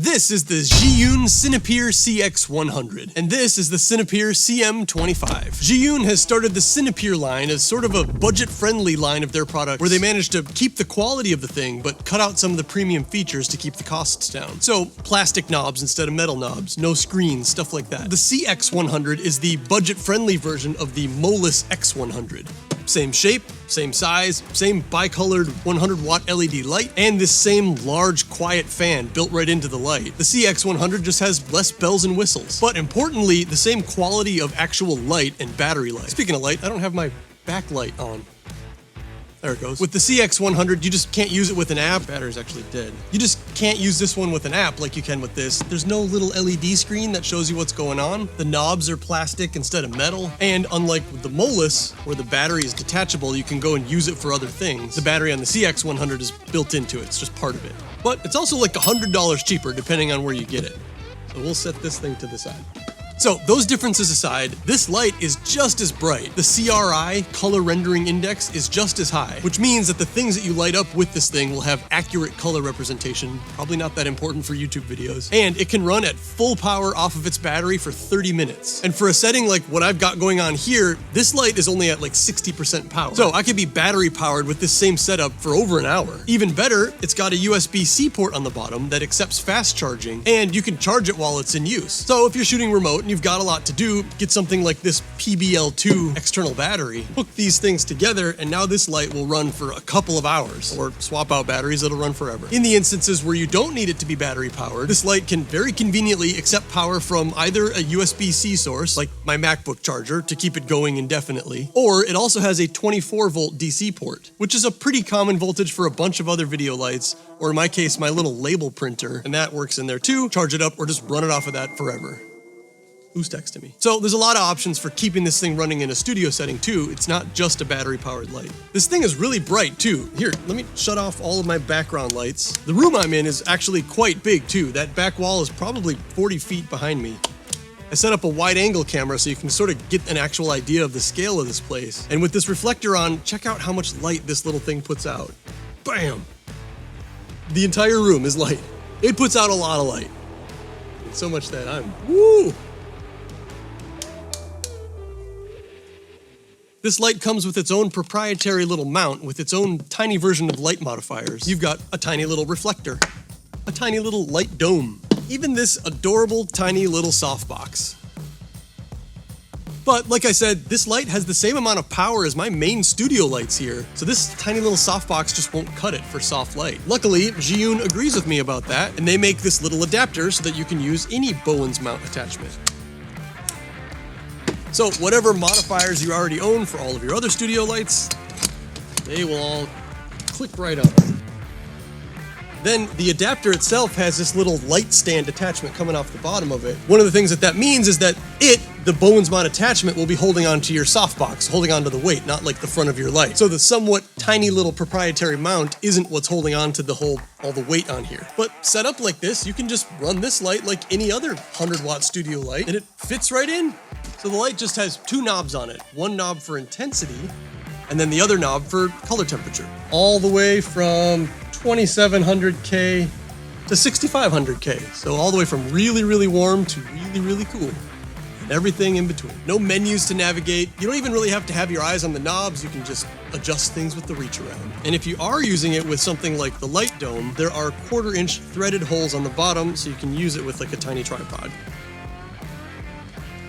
This is the ZhiYun Cinepeer CX100, and this is the Cinepeer CM25. ZhiYun has started the Cinepeer line as sort of a budget-friendly line of their product where they managed to keep the quality of the thing, but cut out some of the premium features to keep the costs down. So, plastic knobs instead of metal knobs, no screens, stuff like that. The CX100 is the budget-friendly version of the Molus X100. Same shape, same size, same bicolored 100-watt LED light, and this same large, quiet fan built right into the light. The CX100 just has less bells and whistles, but importantly, the same quality of actual light and battery life. Speaking of light, I don't have my backlight on. There it goes. With the CX100, you just can't use it with an app. Battery's actually dead. You just can't use this one with an app like you can with this. There's no little LED screen that shows you what's going on. The knobs are plastic instead of metal. And unlike with the Molus, where the battery is detachable, you can go and use it for other things. The battery on the CX100 is built into it. It's just part of it. But it's also like $100 cheaper depending on where you get it. So we'll set this thing to the side. So those differences aside, this light is just as bright. The CRI, color rendering index, is just as high, which means that the things that you light up with this thing will have accurate color representation, probably not that important for YouTube videos, and it can run at full power off of its battery for 30 minutes. And for a setting like what I've got going on here, this light is only at like 60% power. So I could be battery powered with this same setup for over an hour. Even better, it's got a USB-C port on the bottom that accepts fast charging, and you can charge it while it's in use. So if you're shooting remote and you've got a lot to do, get something like this PBL2 external battery, hook these things together, and now this light will run for a couple of hours, or swap out batteries, it'll run forever. In the instances where you don't need it to be battery powered, this light can very conveniently accept power from either a USB-C source, like my MacBook charger, to keep it going indefinitely, or it also has a 24-volt DC port, which is a pretty common voltage for a bunch of other video lights, or in my case, my little label printer, and that works in there too. Charge it up or just run it off of that forever. Who's texting me? So there's a lot of options for keeping this thing running in a studio setting too. It's not just a battery-powered light. This thing is really bright too. Here, let me shut off all of my background lights. The room I'm in is actually quite big too. That back wall is probably 40 feet behind me. I set up a wide-angle camera so you can sort of get an actual idea of the scale of this place. And with this reflector on, check out how much light this little thing puts out. Bam! The entire room is light. It puts out a lot of light. So much that I'm, woo! This light comes with its own proprietary little mount with its own tiny version of light modifiers. You've got a tiny little reflector, a tiny little light dome, even this adorable tiny little softbox. But like I said, this light has the same amount of power as my main studio lights here, so this tiny little softbox just won't cut it for soft light. Luckily, ZhiYun agrees with me about that, and they make this little adapter so that you can use any Bowens mount attachment. So whatever modifiers you already own for all of your other studio lights, they will all click right on. Then the adapter itself has this little light stand attachment coming off the bottom of it. One of the things that means is that the Bowens mount attachment, will be holding onto your softbox, holding onto the weight, not like the front of your light. So the somewhat tiny little proprietary mount isn't what's holding on to all the weight on here. But set up like this, you can just run this light like any other 100-watt studio light, and it fits right in. So the light just has two knobs on it. One knob for intensity, and then the other knob for color temperature. All the way from 2700K to 6500K. So all the way from really, really warm to really, really cool. And everything in between. No menus to navigate. You don't even really have to have your eyes on the knobs. You can just adjust things with the reach around. And if you are using it with something like the light dome, there are 1/4-inch threaded holes on the bottom, so you can use it with like a tiny tripod.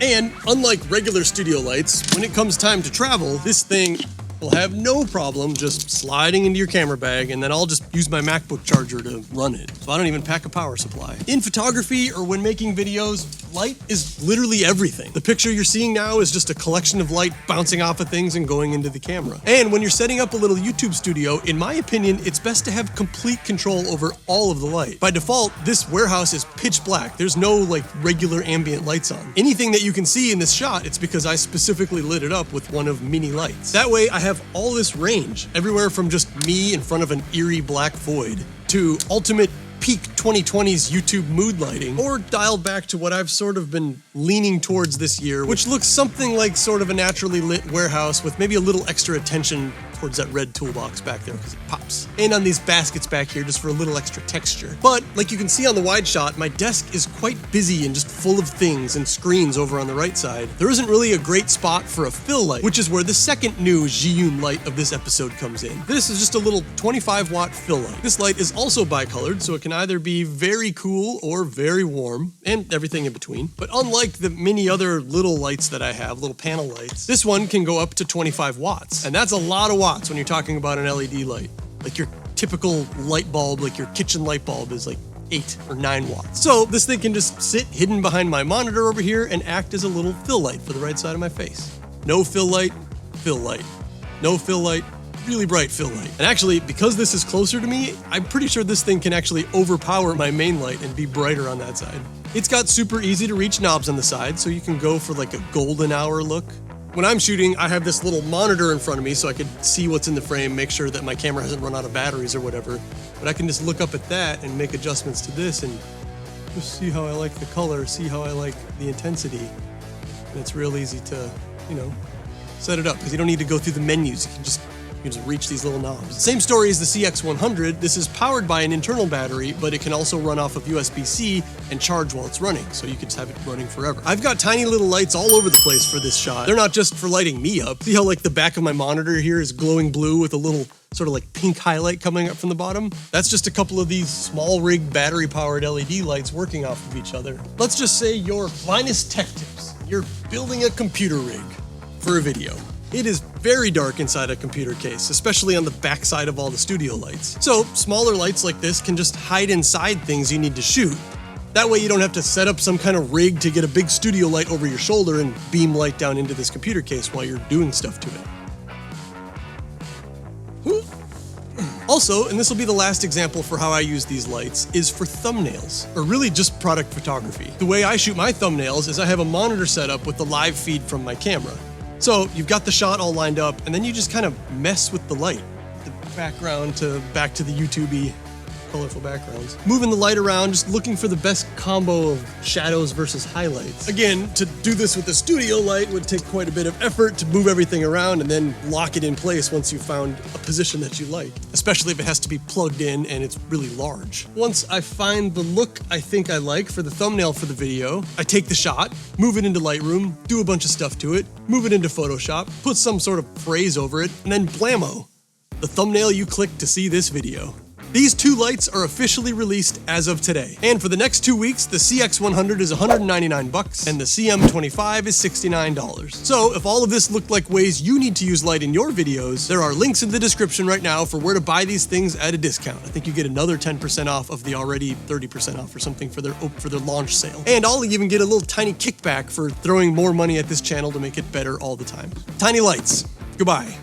And unlike regular studio lights, when it comes time to travel, this thing will have no problem just sliding into your camera bag, and then I'll just use my MacBook charger to run it. So I don't even pack a power supply. In photography or when making videos, light is literally everything. The picture you're seeing now is just a collection of light bouncing off of things and going into the camera. And when you're setting up a little YouTube studio, in my opinion, it's best to have complete control over all of the light. By default, this warehouse is pitch black. There's no like regular ambient lights on. Anything that you can see in this shot, it's because I specifically lit it up with one of mini lights. That way I have all this range, everywhere from just me in front of an eerie black void to ultimate peak 2020s YouTube mood lighting, or dialed back to what I've sort of been leaning towards this year, which looks something like sort of a naturally lit warehouse with maybe a little extra attention towards that red toolbox back there because it pops. And on these baskets back here just for a little extra texture. But like you can see on the wide shot, my desk is quite busy and just full of things and screens over on the right side. There isn't really a great spot for a fill light, which is where the second new ZhiYun light of this episode comes in. This is just a little 25 watt fill light. This light is also bicolored, so it can either be very cool or very warm, and everything in between. But unlike the many other little lights that I have, little panel lights, this one can go up to 25 watts. And that's a lot of watts when you're talking about an LED light. Like your typical light bulb, like your kitchen light bulb is like 8 or 9 watts. So this thing can just sit hidden behind my monitor over here and act as a little fill light for the right side of my face. No fill light, fill light. No fill light, really bright fill light. And actually, because this is closer to me, I'm pretty sure this thing can actually overpower my main light and be brighter on that side. It's got super easy to reach knobs on the side, so you can go for like a golden hour look. When I'm shooting, I have this little monitor in front of me so I can see what's in the frame, make sure that my camera hasn't run out of batteries or whatever. But I can just look up at that and make adjustments to this and just see how I like the color, see how I like the intensity. And it's real easy to, set it up because you don't need to go through the menus. You can just reach these little knobs. Same story as the CX100. This is powered by an internal battery, but it can also run off of USB-C and charge while it's running, so you can just have it running forever. I've got tiny little lights all over the place for this shot. They're not just for lighting me up. See how like the back of my monitor here is glowing blue with a little sort of like pink highlight coming up from the bottom? That's just a couple of these small rig battery powered LED lights working off of each other. Let's just say your finest tech tips. You're building a computer rig for a video. It is very dark inside a computer case, especially on the back side of all the studio lights. So smaller lights like this can just hide inside things you need to shoot. That way you don't have to set up some kind of rig to get a big studio light over your shoulder and beam light down into this computer case while you're doing stuff to it. Also, and this will be the last example for how I use these lights, is for thumbnails, or really just product photography. The way I shoot my thumbnails is I have a monitor set up with the live feed from my camera. So you've got the shot all lined up, and then you just kind of mess with the light. The background back to the YouTube-y colorful backgrounds. Moving the light around, just looking for the best combo of shadows versus highlights. Again, to do this with the studio light would take quite a bit of effort to move everything around and then lock it in place once you've found a position that you like, especially if it has to be plugged in and it's really large. Once I find the look I think I like for the thumbnail for the video, I take the shot, move it into Lightroom, do a bunch of stuff to it, move it into Photoshop, put some sort of phrase over it, and then blammo! The thumbnail you clicked to see this video. These two lights are officially released as of today. And for the next 2 weeks, the CX100 is $199 and the CM25 is $69. So if all of this looked like ways you need to use light in your videos, there are links in the description right now for where to buy these things at a discount. I think you get another 10% off of the already 30% off or something for their launch sale. And I'll even get a little tiny kickback for throwing more money at this channel to make it better all the time. Tiny lights. Goodbye.